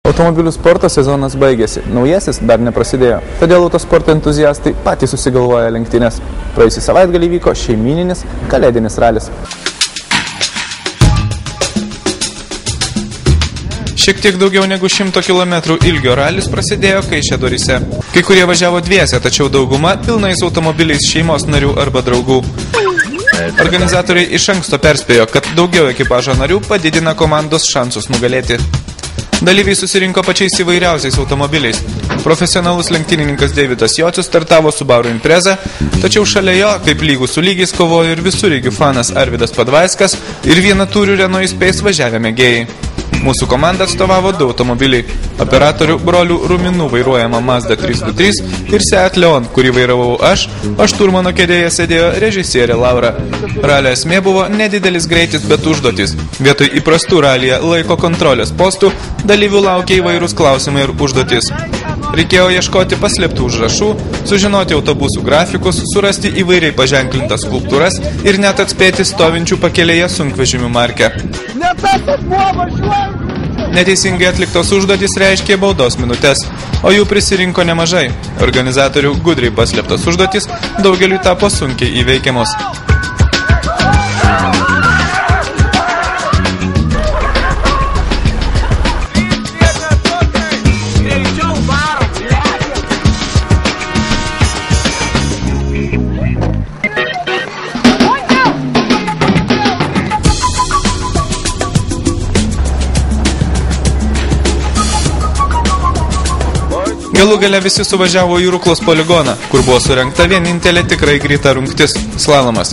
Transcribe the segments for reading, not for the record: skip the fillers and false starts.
Automobilių sporto sezonas baigėsi, naujasis dar neprasidėjo, todėl autosporto entuziastai patys susigalvoja lenktynes. Praėjusį savaitgalį vyko šeimyninis kalėdinis ralis. Šiek tiek daugiau negu 100 km ilgio ralis prasidėjo Kaišiadoryse. Kai kurie važiavo dviese, tačiau dauguma pilnais automobiliais šeimos narių arba draugų. Organizatoriai iš anksto perspėjo, kad daugiau ekipažo narių padidina komandos šansus nugalėti. Dalyviai susirinko pačiais įvairiausiais automobiliais. Profesionalus lenktynininkas Deividas Jocius startavo Subaru Impreza, tačiau šalia jo, kaip lygų su lygiais, kovojo ir visureigių fanas Arvydas Padvaiskas ir vienatūrių Renault Space važiavę mėgėjai. Mūsų komandą atstovavo 2 automobiliai – operatorių brolių Ruminų vairuojama Mazda 323 ir Seat Leon, kurį vairavau aš, o šturmano kėdėje sėdėjo režisierė Laura. Ralio esmė buvo nedidelis greitis, bet užduotis. Vietoj įprastų ralyje laiko kontrolės postų dalyvių laukia įvairūs klausimai ir užduotis. Reikėjo ieškoti paslėptų užrašų, sužinoti autobusų grafikus, surasti įvairiai paženklintas skulptūras ir net atspėti stovinčių pakelėje sunkvežimių markę. Neteisingai atliktos užduotys reiškė baudos minutes, o jų prisirinko nemažai. Organizatorių gudriai paslėptos užduotys daugeliui tapo sunkiai įveikiamos. Galų gale visi suvažiavo į Ruklos poligoną, kur buvo surengta vienintelė tikrai greita rungtis – slalomas.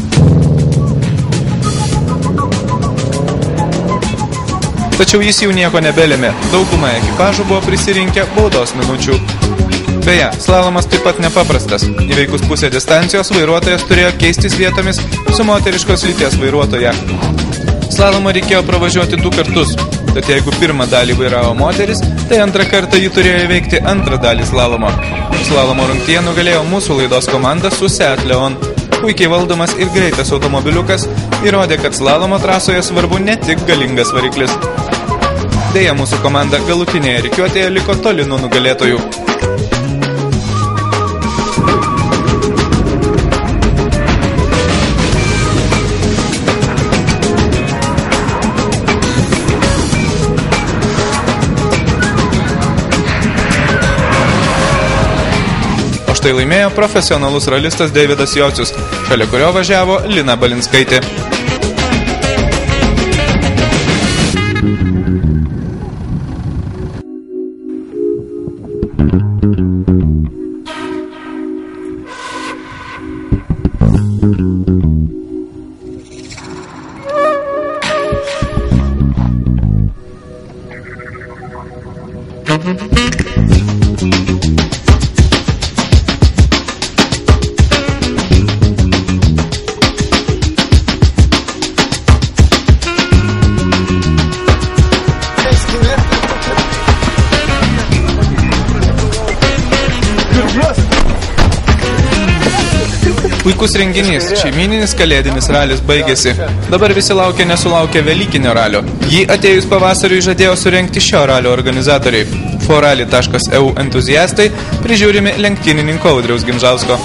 Tačiau jis jau nieko nebelėmė, dauguma ekipažų buvo prisirinkę baudos minučių. Beje, slalomas taip pat nepaprastas. Įveikus pusę distancijos vairuotojas turėjo keistis vietomis su moteriškos lyties vairuotoja. Slalomą reikėjo pravažiuoti 2 kartus. Tad jeigu pirmą dalį vairavo moteris, tai antrą kartą ji turėjo įveikti antrą dalį slalomo. Slalomo rungtyje nugalėjo mūsų laidos komanda su Seat Leon. Puikiai valdomas ir greitas automobiliukas įrodė, kad slalomo trasoje svarbu ne tik galingas variklis. Deja, mūsų komanda galutinėje rikiuotėje liko toli nuo nugalėtojų. Tai laimėjo profesionalus ralistas Deividas Jocius, šalia kurio važiavo Lina Balinskaitė. Puikus renginys, šeimyninis kalėdinis ralis baigėsi. Dabar visi laukia nesulaukia Velykinio ralio. Jį atėjus pavasariui žadėjo surengti šio ralio organizatoriai. forali.eu entuziastai prižiūrimi lenktynininko Audriaus Gimžausko.